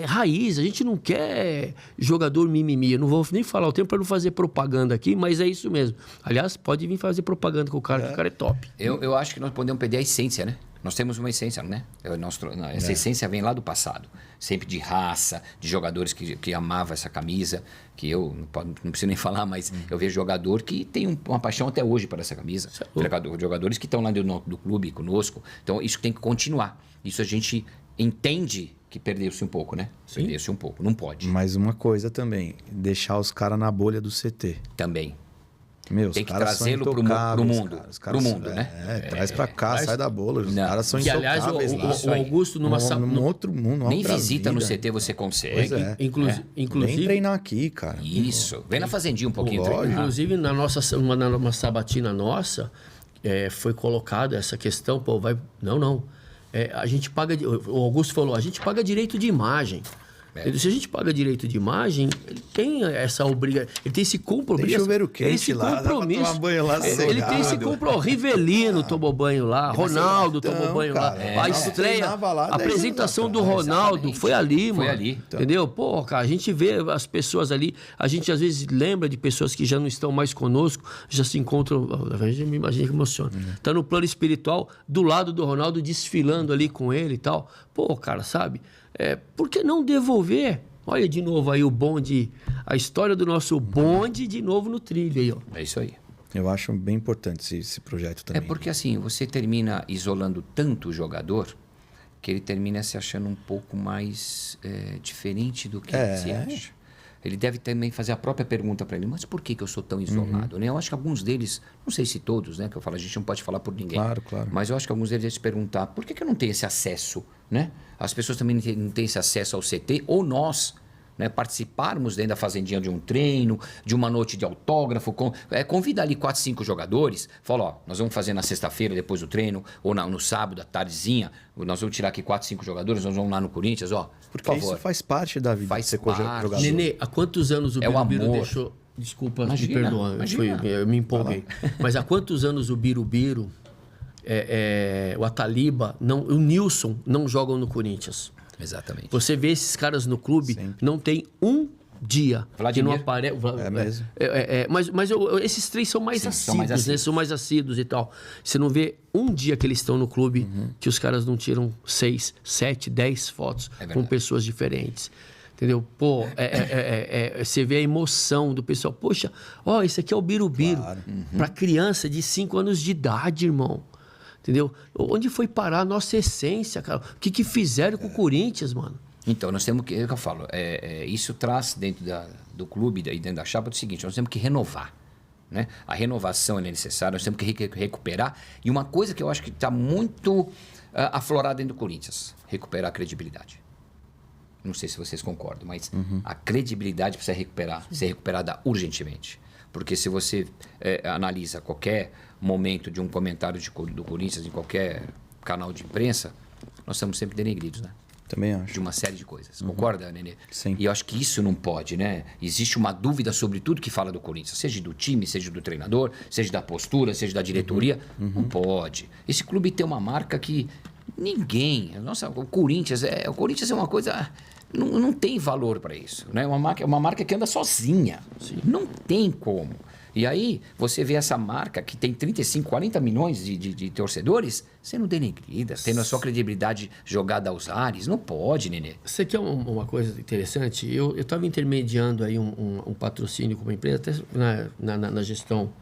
raiz. A gente não quer jogador mimimi. Eu não vou nem falar o tempo para não fazer propaganda aqui, mas é isso mesmo. Aliás, pode vir fazer propaganda com o cara, que o cara é top. Eu acho que nós podemos perder a essência, né? Nós temos uma essência, né? Essa essência vem lá do passado. Sempre de raça, de jogadores que amavam essa camisa, que eu não preciso nem falar, mas eu vejo jogador que tem uma paixão até hoje por essa camisa. Jogadores que estão lá do clube conosco. Então, isso tem que continuar. Isso a gente entende que perdeu-se um pouco, né? Sim. Perdeu-se um pouco. Não pode. Mas uma coisa também, deixar os caras na bolha do CT. Também. Meu, tem que os caras trazê-lo são pro mundo. Cara. Pro mundo, né? Traz pra cá, sai da bola. Os caras são Que, aliás, intocáveis lá. o Augusto, num outro mundo, nem outra visita vida. no CT você consegue. Pois é. Inclusive, Vem treinar aqui, cara. Isso. Vem na fazendinha um pouquinho. Lógico. Inclusive, numa sabatina nossa, foi colocada essa questão, pô, vai... Não. A gente paga... O Augusto falou, a gente paga direito de imagem. Se a gente paga direito de imagem, ele tem essa obrigação, ele tem esse compromisso. Tem chuveiro quente lá, dá pra tomar banho lá ele tem esse compromisso. Rivelino tomou banho lá, Ronaldo tomou banho cara, lá. A estreia, a apresentação do Ronaldo foi ali, mano. Foi ali. Entendeu? Pô, cara, a gente vê as pessoas ali, a gente às vezes lembra de pessoas que já não estão mais conosco, já se encontram, a gente me imagina que emociona. Tá no plano espiritual, do lado do Ronaldo, desfilando ali com ele e tal. Pô, cara, sabe? Por que não devolver? Olha de novo aí o bonde, a história do nosso bonde de novo no trilho aí, ó. É isso aí. Eu acho bem importante esse projeto também. Porque assim, você termina isolando tanto o jogador que ele termina se achando um pouco mais diferente do que ele se acha. Ele deve também fazer a própria pergunta para ele, mas por que eu sou tão isolado? Né? Eu acho que alguns deles, não sei se todos, né? Que eu falo, a gente não pode falar por ninguém. Claro. Mas eu acho que alguns deles devem se perguntar, por que eu não tenho esse acesso? Né? As pessoas também não têm esse acesso ao CT, ou nós, né, participarmos dentro da fazendinha de um treino, de uma noite de autógrafo, convida ali 4, 5 jogadores, fala, ó, nós vamos fazer na sexta-feira depois do treino, ou no sábado, à tardezinha, nós vamos tirar aqui 4, 5 jogadores, nós vamos lá no Corinthians, ó, Porque por favor. isso faz parte da vida de ser jogador. Nenê, há quantos anos o Birubiru amor. deixou... Desculpa, Imagina, me perdoa, eu me empolguei. Mas há quantos anos o Birubiru, o Ataliba, o Nilson não jogam no Corinthians? Exatamente. Você vê esses caras no clube, não tem um dia que não aparece. É mesmo. Mas esses 3 são mais assíduos, né? São mais assíduos e tal. Você não vê um dia que eles estão no clube que os caras não tiram 6, 7, 10 fotos com pessoas diferentes. Entendeu? Pô, você vê a emoção do pessoal. Poxa, ó, esse aqui é o Birubiru. Claro. Pra criança de 5 anos de idade, irmão. Entendeu? Onde foi parar a nossa essência, cara? O que fizeram com o Corinthians, mano? Então, nós temos que... É o que eu falo. Isso traz dentro do clube e dentro da chapa o seguinte, nós temos que renovar. Né? A renovação é necessária, nós temos que recuperar. E uma coisa que eu acho que está muito aflorada dentro do Corinthians, recuperar a credibilidade. Não sei se vocês concordam, mas a credibilidade precisa ser recuperada urgentemente. Porque se você analisa qualquer momento de um comentário do Corinthians em qualquer canal de imprensa, nós estamos sempre denegridos, né? Também acho. De uma série de coisas. Concorda, Nenê? Sim. E eu acho que isso não pode, né? Existe uma dúvida sobre tudo que fala do Corinthians, seja do time, seja do treinador, seja da postura, seja da diretoria. Não pode. Esse clube tem uma marca que ninguém... Nossa, o Corinthians é uma coisa... Não tem valor para isso, né? É uma marca que anda sozinha. Sim. Não tem como. E aí, você vê essa marca que tem 35, 40 milhões de torcedores sendo denegrida, tendo a sua credibilidade jogada aos ares. Não pode, Nenê. Você quer uma coisa interessante? Eu estava intermediando aí um patrocínio com uma empresa, até na gestão,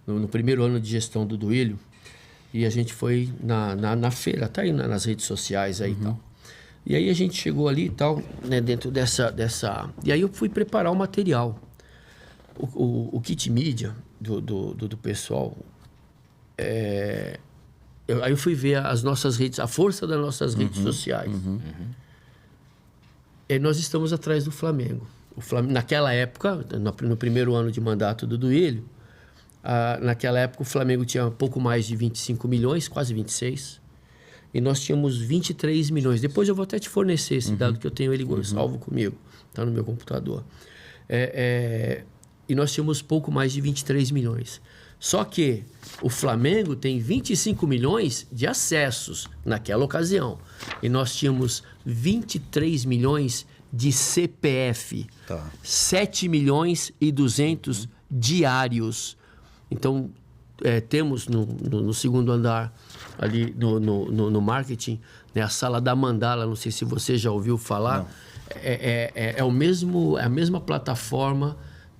no primeiro ano de gestão do Duílio, e a gente foi na feira, tá aí nas redes sociais aí e tal. E aí a gente chegou ali e tal, né, dentro dessa... E aí eu fui preparar o material. O kit mídia do pessoal, aí eu fui ver as nossas redes, a força das nossas redes sociais. E nós estamos atrás do Flamengo. Naquela época, no primeiro ano de mandato do Duílio, naquela época o Flamengo tinha pouco mais de 25 milhões, quase 26. E nós tínhamos 23 milhões. Depois eu vou até te fornecer esse dado que eu tenho ele salvo comigo. Está no meu computador. E nós tínhamos pouco mais de 23 milhões. Só que o Flamengo tem 25 milhões de acessos naquela ocasião. E nós tínhamos 23 milhões de CPF. Tá. 7 milhões e 200 diários. Então, temos no segundo andar, ali no marketing, né, a sala da Mandala, não sei se você já ouviu falar. É a mesma plataforma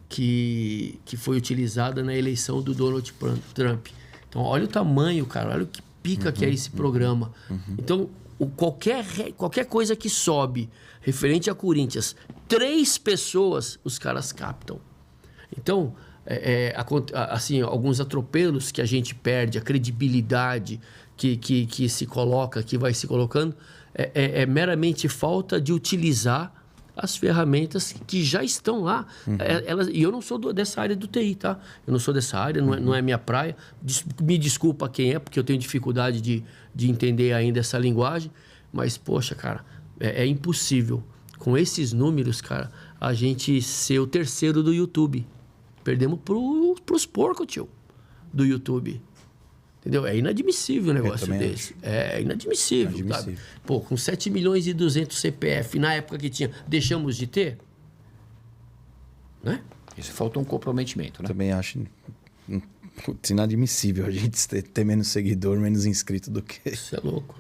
que foi utilizada na eleição do Donald Trump. Então, olha o tamanho, cara, olha o que pica que é esse programa. Então, qualquer coisa que sobe referente a Corinthians, 3 pessoas, os caras captam. Então, assim, alguns atropelos que a gente perde, a credibilidade que se coloca, que vai se colocando, é meramente falta de utilizar as ferramentas que já estão lá. E eu não sou dessa área do TI, tá? Eu não sou dessa área, não é minha praia. Me desculpa quem é, porque eu tenho dificuldade de entender ainda essa linguagem. Mas, poxa, cara, é impossível, com esses números, cara, a gente ser o terceiro do YouTube. Perdemos pros porcos, tio, do YouTube. Entendeu? É inadmissível um negócio desse. É inadmissível. Sabe? Pô, com 7 milhões e 200 CPF, na época que tinha, deixamos de ter? Né? Isso falta um comprometimento, né? Também acho inadmissível a gente ter menos seguidor, menos inscrito do que... Isso é louco.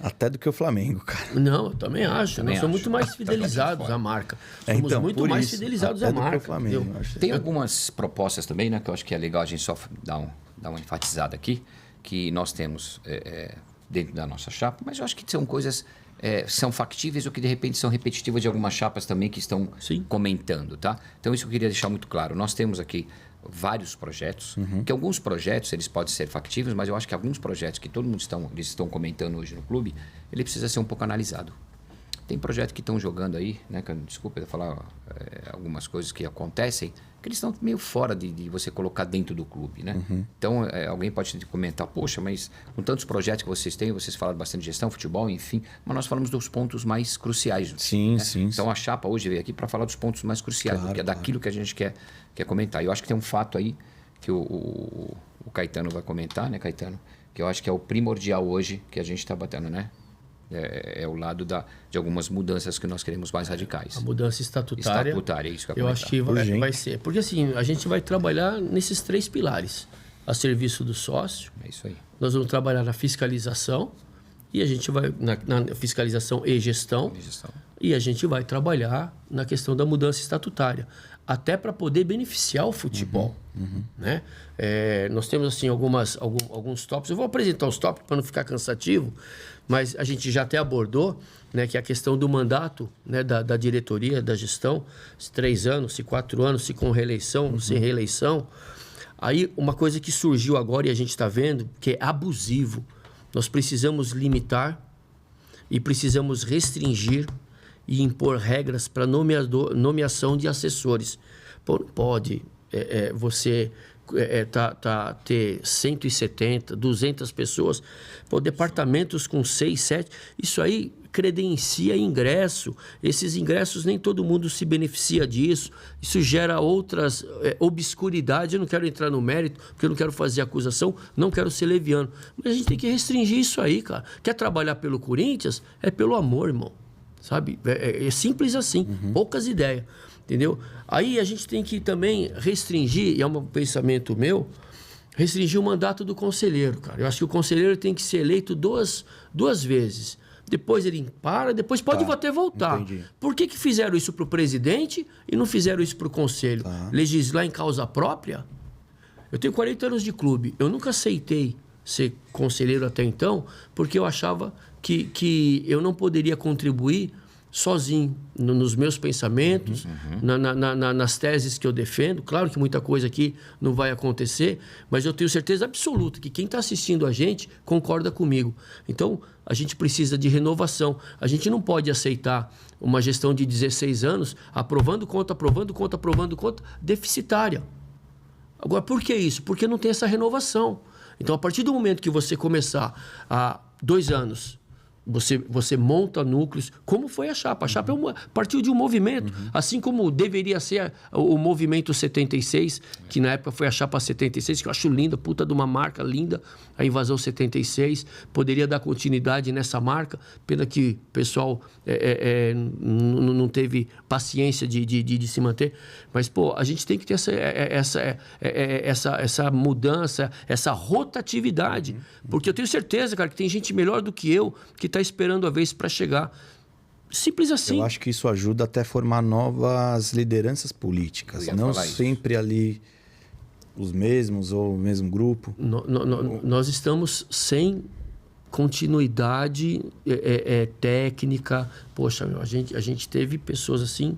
Até do que o Flamengo, cara. Não, eu também acho. Nós somos muito mais fidelizados à marca. Somos muito mais fidelizados à marca. Flamengo, tem algumas propostas também, né? Que eu acho que é legal a gente só dar uma enfatizada aqui, que nós temos dentro da nossa chapa, mas eu acho que são coisas... são factíveis ou que de repente são repetitivas de algumas chapas também que estão comentando, tá? Então isso eu queria deixar muito claro. Nós temos aqui vários projetos, que alguns projetos eles podem ser factíveis, mas eu acho que alguns projetos que todo mundo estão comentando hoje no clube, ele precisa ser um pouco analisado. Tem projetos que estão jogando aí, né? Desculpa eu falar algumas coisas que acontecem, que eles estão meio fora de você colocar dentro do clube, né? Então, alguém pode comentar, poxa, mas com tantos projetos que vocês têm, vocês falaram bastante de gestão, futebol, enfim, mas nós falamos dos pontos mais cruciais. Sim, né? sim. Então, a chapa hoje veio aqui para falar dos pontos mais cruciais, que é daquilo que a gente quer comentar. E eu acho que tem um fato aí que o Caetano vai comentar, né, Caetano? Que eu acho que é o primordial hoje que a gente está batendo, né? É o lado de algumas mudanças que nós queremos mais radicais. A mudança estatutária. Estatutária, é isso que eu acho que vai ser. Porque assim, a gente vai trabalhar nesses 3 pilares. A serviço do sócio. É isso aí. Nós vamos trabalhar na fiscalização. E a gente vai na fiscalização e gestão. E a gente vai trabalhar na questão da mudança estatutária. Até para poder beneficiar o futebol. Né? Nós temos assim alguns tópicos. Eu vou apresentar os tópicos para não ficar cansativo, mas a gente já até abordou, né, que é a questão do mandato, né, da diretoria, da gestão, se 3 anos, se 4 anos, se com reeleição, sem reeleição. Aí uma coisa que surgiu agora e a gente está vendo, que é abusivo. Nós precisamos limitar e precisamos restringir e impor regras para nomeação de assessores. Pô, não pode você ter 170, 200 pessoas, pô, departamentos com 6, 7, isso aí credencia ingresso. Esses ingressos nem todo mundo se beneficia disso. Isso gera outras obscuridades. Eu não quero entrar no mérito, porque eu não quero fazer acusação, não quero ser leviano. Mas a gente tem que restringir isso aí, cara. Quer trabalhar pelo Corinthians? É pelo amor, irmão. Sabe? É simples assim. Poucas ideias. Entendeu? Aí a gente tem que também restringir, e é um pensamento meu, restringir o mandato do conselheiro, cara. Eu acho que o conselheiro tem que ser eleito duas vezes. Depois ele para, depois pode até voltar. Entendi. Por que fizeram isso para o presidente e não fizeram isso para o conselho? Legislar em causa própria? Eu tenho 40 anos de clube. Eu nunca aceitei ser conselheiro até então, porque eu achava que eu não poderia contribuir sozinho, nos meus pensamentos, nas teses que eu defendo. Claro que muita coisa aqui não vai acontecer, mas eu tenho certeza absoluta que quem está assistindo a gente concorda comigo. Então, a gente precisa de renovação. A gente não pode aceitar uma gestão de 16 anos aprovando conta, deficitária. Agora, por que isso? Porque não tem essa renovação. Então, a partir do momento que você começar há 2 anos... Você monta núcleos, como foi a Chapa. A Chapa partiu de um movimento, assim como deveria ser o movimento 76, que na época foi a Chapa 76, que eu acho linda, puta de uma marca linda, a Invasão 76. Poderia dar continuidade nessa marca, pena que o pessoal não teve paciência de se manter. Mas, pô, a gente tem que ter essa mudança, essa rotatividade. Porque eu tenho certeza, cara, que tem gente melhor do que eu, que está esperando a vez para chegar. Simples assim. Eu acho que isso ajuda até a formar novas lideranças políticas. Não sempre ali os mesmos ou o mesmo grupo. Nós estamos sem continuidade técnica. Poxa, meu, a gente teve pessoas assim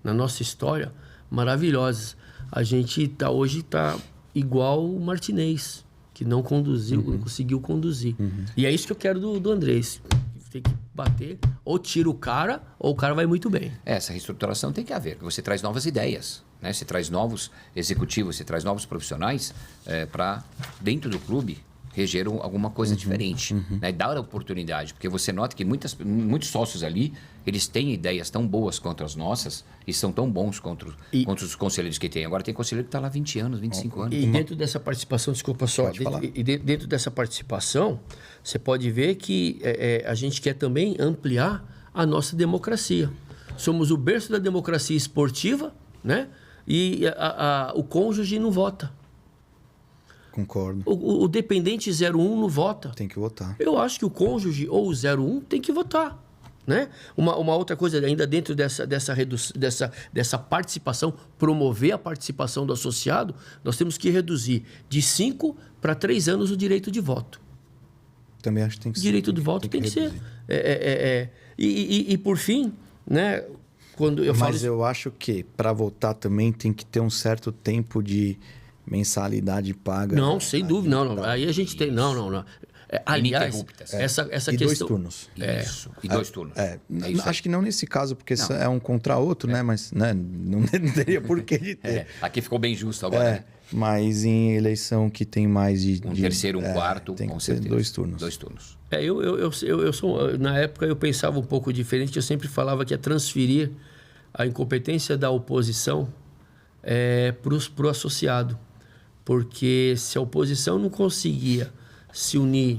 na nossa história maravilhosas. A gente hoje está igual o Martinez, que não conduziu, não conseguiu conduzir. E é isso que eu quero do Andrés. Tem que bater, ou tira o cara, ou o cara vai muito bem. Essa reestruturação tem que haver, porque você traz novas ideias, né? Você traz novos executivos, você traz novos profissionais para, dentro do clube, reger alguma coisa diferente. Né? Dar a oportunidade, porque você nota que muitos sócios ali, eles têm ideias tão boas quanto as nossas e são tão bons contra os conselheiros que tem. Agora tem conselheiro que está lá 20 anos, 25 anos. E dentro dessa participação, desculpa só, dentro dessa participação, você pode ver que a gente quer também ampliar a nossa democracia. Somos o berço da democracia esportiva, né? E o cônjuge não vota. Concordo. O dependente 01 não vota. Tem que votar. Eu acho que o cônjuge ou o 01 tem que votar. Né? Uma outra coisa, ainda dentro dessa participação, promover a participação do associado, nós temos que reduzir de 5 para 3 anos o direito de voto. Também acho que tem que ser. Direito de voto tem que ser. E por fim, né, quando eu falo... Mas eu acho que para votar também tem que ter um certo tempo de mensalidade paga. Não, sem dúvida. Não. Aí a gente tem... Não. Aliás, essa e questão... 2 turnos. Isso. E 2 turnos. Acho que não nesse caso, porque é um contra outro, né? Mas não teria porquê de ter. Aqui ficou bem justo agora. Né? Mas em eleição que tem mais de... terceiro, quarto, tem com que ter certeza. 2 turnos. 2 turnos. Eu sou... Na época eu pensava um pouco diferente. Eu sempre falava que ia transferir a incompetência da oposição para o associado. Porque se a oposição não conseguia se unir,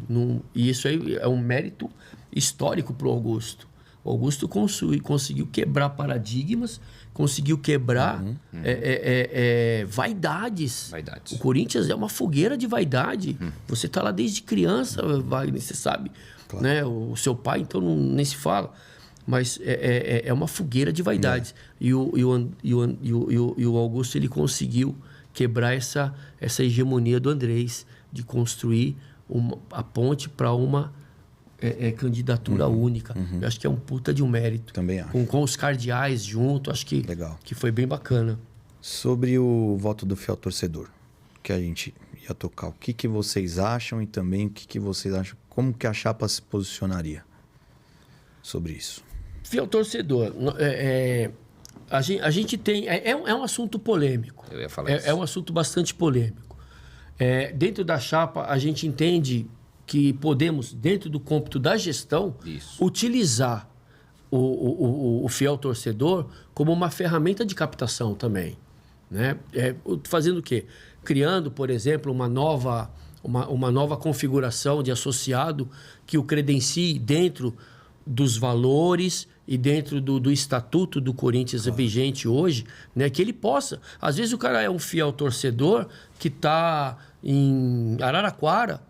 e isso aí é um mérito histórico para o Augusto. O Augusto conseguiu quebrar paradigmas, conseguiu quebrar vaidades. O Corinthians é uma fogueira de vaidade. Você está lá desde criança, Wagner, você sabe. Claro. Né? O seu pai, então, nem se fala. Mas é uma fogueira de vaidades. E o Augusto, ele conseguiu quebrar essa hegemonia do Andrés, de construir a ponte para uma candidatura única. Eu acho que é um puta de um mérito. Também acho. Com os cardeais junto, acho que, que foi bem bacana. Sobre o voto do fiel torcedor, que a gente ia tocar, o que vocês acham e também o que vocês acham, como que a Chapa se posicionaria sobre isso? Fiel torcedor, a gente tem... É um assunto polêmico. Eu ia falar isso. É um assunto bastante polêmico. Dentro da chapa, a gente entende que podemos, dentro do cômputo da gestão, utilizar o fiel torcedor como uma ferramenta de captação também. Né? Fazendo o quê? Criando, por exemplo, uma nova configuração de associado que o credencie dentro dos valores e dentro do estatuto do Corinthians vigente hoje, né? Que ele possa... Às vezes o cara é um fiel torcedor que está em Araraquara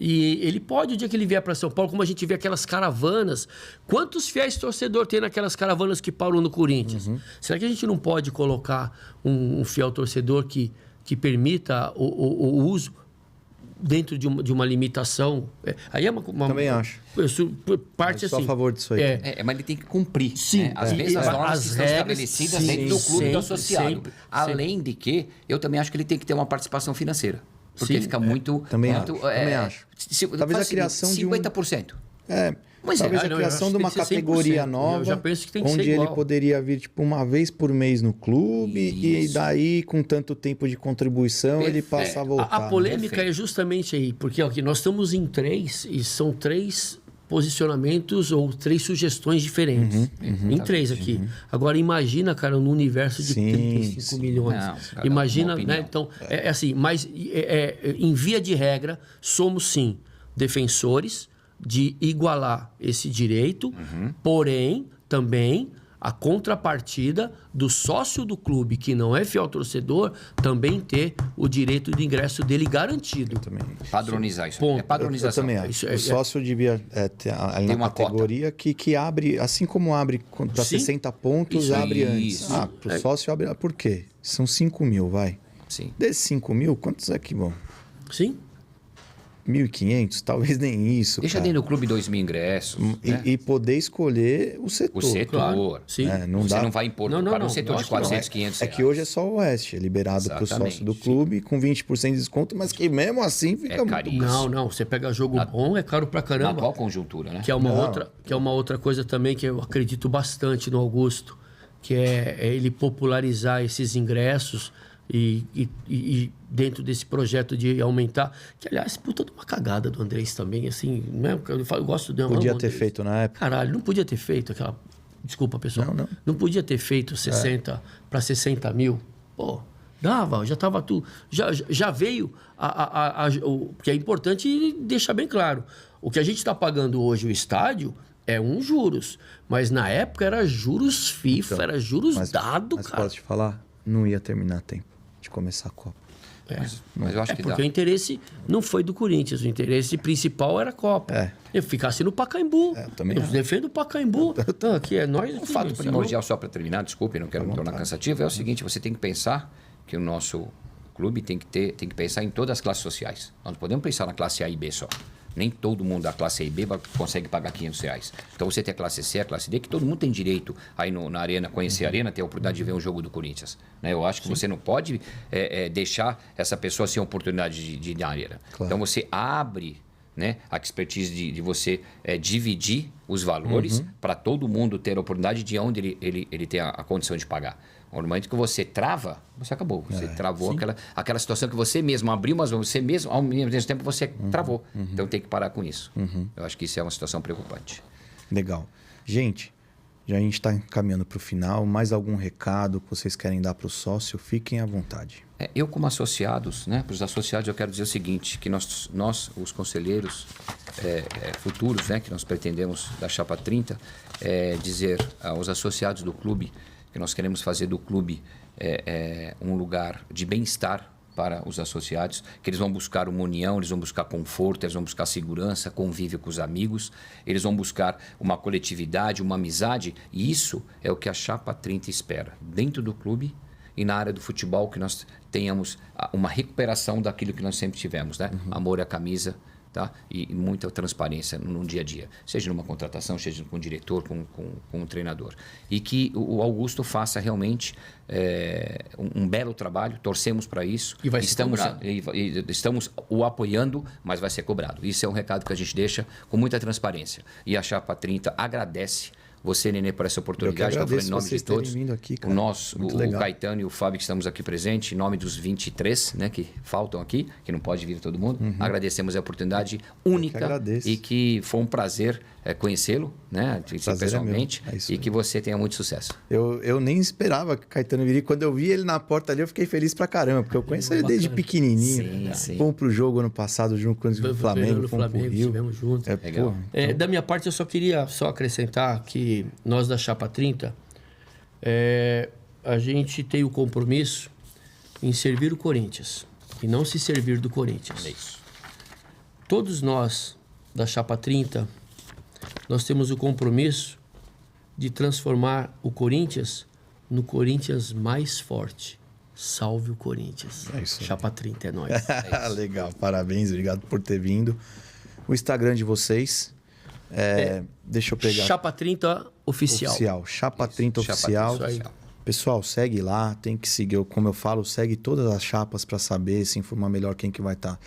e ele pode, o dia que ele vier para São Paulo, como a gente vê aquelas caravanas, quantos fiéis torcedores tem naquelas caravanas que param no Corinthians? Será que a gente não pode colocar um fiel torcedor que permita o uso dentro de uma limitação? Aí é uma Também acho. Parte eu sou assim. a favor disso aí. Mas ele tem que cumprir. Sim. Né? As mesmas normas que estão estabelecidas dentro do clube do associado. Além de que, eu também acho que ele tem que ter uma participação financeira. Porque fica muito... Também acho. Talvez a criação 50%. Talvez a criação de uma categoria nova, eu já penso que tem que onde ser ele igual. poderia vir uma vez por mês no clube e daí, com tanto tempo de contribuição, ele passa a voltar. A polêmica é justamente aí, porque aqui nós estamos em 3 e são 3 posicionamentos ou 3 sugestões diferentes. Em 3 aqui. Agora, imagina, cara, num universo de 35 milhões. Não, Imagina, né? Então, assim, mas em via de regra, somos sim defensores de igualar esse direito, porém, também a contrapartida do sócio do clube, que não é fiel torcedor, também ter o direito de ingresso dele garantido. Padronizar isso. Ponto. É padronização. Eu também acho. O sócio devia ter ali na categoria que abre, assim como abre para 60 pontos, abre antes. O sócio abre... Por quê? São 5 mil, vai. Sim. Desses 5 mil, quantos é que vão? Sim. 1.500? Talvez nem isso. Deixa dentro do clube 2.000 ingressos. E poder escolher o setor. O setor. Claro. Sim. Você não vai impor para um setor de 400, 500 É que hoje é só o Oeste, é liberado para o sócio do clube com 20% de desconto, mas que mesmo assim fica muito... caríssimo. Não. Você pega jogo bom, é caro pra caramba. Na atual conjuntura, né? Que é uma outra coisa também que eu acredito bastante no Augusto, que é ele popularizar esses ingressos e dentro desse projeto de aumentar, que aliás, puta de uma cagada do Andrés também, assim, né? Eu gosto de... Podia ter feito na época. Caralho, não podia ter feito aquela... Desculpa, pessoal. Não podia ter feito 60 para 60 mil. Pô, dava, já tava tudo... Já veio porque é importante deixar bem claro. O que a gente está pagando hoje o estádio é juros, mas na época era juros FIFA, Então, era juros dado, mas cara. posso te falar? Não ia terminar tempo de começar a Copa. Mas eu acho que porque o interesse não foi do Corinthians, o interesse principal era a Copa. Eu ficasse no Pacaembu. Eu defendo o Pacaembu. Aqui é nós. Um fato primordial, só para terminar, desculpe, não quero me tornar cansativo, é o seguinte: você tem que pensar que o nosso clube tem que pensar em todas as classes sociais. Nós não podemos pensar na classe A e B só. Nem todo mundo da classe A e B consegue pagar R$500. Então você tem a classe C, a classe D, que todo mundo tem direito aí na arena, conhecer a arena, ter a oportunidade de ver um jogo do Corinthians. Né? Eu acho que você não pode deixar essa pessoa sem a oportunidade de ir na arena. Claro. Então você abre, né, a expertise de você dividir os valores para todo mundo ter a oportunidade de onde ele tem a condição de pagar. No momento que você trava, você acabou. Você travou aquela situação que você mesmo abriu, mas você mesmo, ao mesmo tempo, você travou. Então tem que parar com isso. Eu acho que isso é uma situação preocupante. Legal. Gente, já a gente está caminhando para o final. Mais algum recado que vocês querem dar para o sócio? Fiquem à vontade. Eu, como associados, né, para os associados, eu quero dizer o seguinte, que nós os conselheiros futuros, né, que nós pretendemos da Chapa 30, dizer aos associados do clube que nós queremos fazer do clube um lugar de bem-estar para os associados, que eles vão buscar uma união, eles vão buscar conforto, eles vão buscar segurança, convívio com os amigos, eles vão buscar uma coletividade, uma amizade, e isso é o que a Chapa 30 espera, dentro do clube e na área do futebol, que nós tenhamos uma recuperação daquilo que nós sempre tivemos, né? Amor à camisa, tá? E muita transparência no dia a dia, seja numa contratação, seja com o diretor, com o treinador. E que o Augusto faça realmente um belo trabalho, torcemos para isso. E vai ser cobrado. Estamos o apoiando, mas vai ser cobrado. Isso é um recado que a gente deixa com muita transparência. E a Chapa 30 agradece você, Nenê, por essa oportunidade. Eu que Estou falando em nome de todos. Vindo aqui, cara. O Caetano e o Fábio que estamos aqui presentes, em nome dos 23, né, que faltam aqui, que não pode vir todo mundo. Agradecemos a oportunidade única e que foi um prazer conhecê-lo, né, pessoalmente, e que você tenha muito sucesso. Eu nem esperava que o Caetano viria. Quando eu vi ele na porta ali, eu fiquei feliz pra caramba, porque eu conheço ele desde pequenininho. Sim. Fomos pro jogo ano passado junto com o Flamengo, fomos pro Rio. Estivemos juntos. Legal. Da minha parte, eu só queria acrescentar que nós da Chapa 30, a gente tem o compromisso em servir o Corinthians e não se servir do Corinthians. É isso. Todos nós da Chapa 30, nós temos o compromisso de transformar o Corinthians no Corinthians mais forte. Salve o Corinthians. É isso aí. Chapa 30 é nóis. Legal, parabéns, obrigado por ter vindo. O Instagram de vocês, deixa eu pegar. Chapa 30 Oficial. Chapa 30 Oficial. Isso aí. Pessoal, segue lá, tem que seguir, como eu falo, segue todas as chapas para saber, se informar melhor quem que vai estar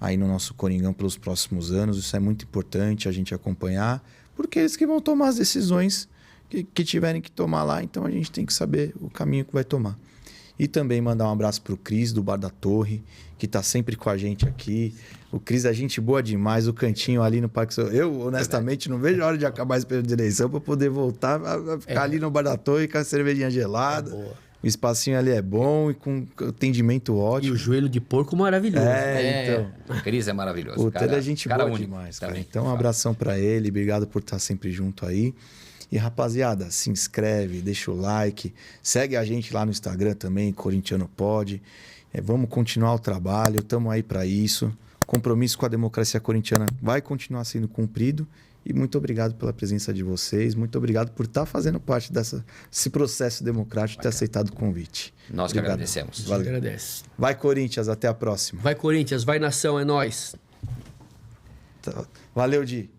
aí no nosso Coringão pelos próximos anos. Isso é muito importante a gente acompanhar, porque eles que vão tomar as decisões que tiverem que tomar lá, então a gente tem que saber o caminho que vai tomar. E também mandar um abraço pro Cris, do Bar da Torre, que tá sempre com a gente aqui. O Cris é gente boa demais, o cantinho ali no Parque... Eu, honestamente, não vejo a hora de acabar esse período de eleição para poder voltar a ficar ali no Bar da Torre com a cervejinha gelada. O espacinho ali é bom e com atendimento ótimo. E o joelho de porco maravilhoso. O Cris é maravilhoso. O Tele é gente boa demais, cara. Então, um abração para ele. Obrigado por estar sempre junto aí. E, rapaziada, se inscreve, deixa o like. Segue a gente lá no Instagram também, Corintiano Pod. Vamos continuar o trabalho. Estamos aí para isso. Compromisso com a democracia corintiana vai continuar sendo cumprido. E muito obrigado pela presença de vocês. Muito obrigado por estar fazendo parte desse processo democrático e ter aceitado o convite. Nós que agradecemos. Valeu. Agradece. Vai, Corinthians. Até a próxima. Vai, Corinthians. Vai, nação. É nóis. Valeu, Di.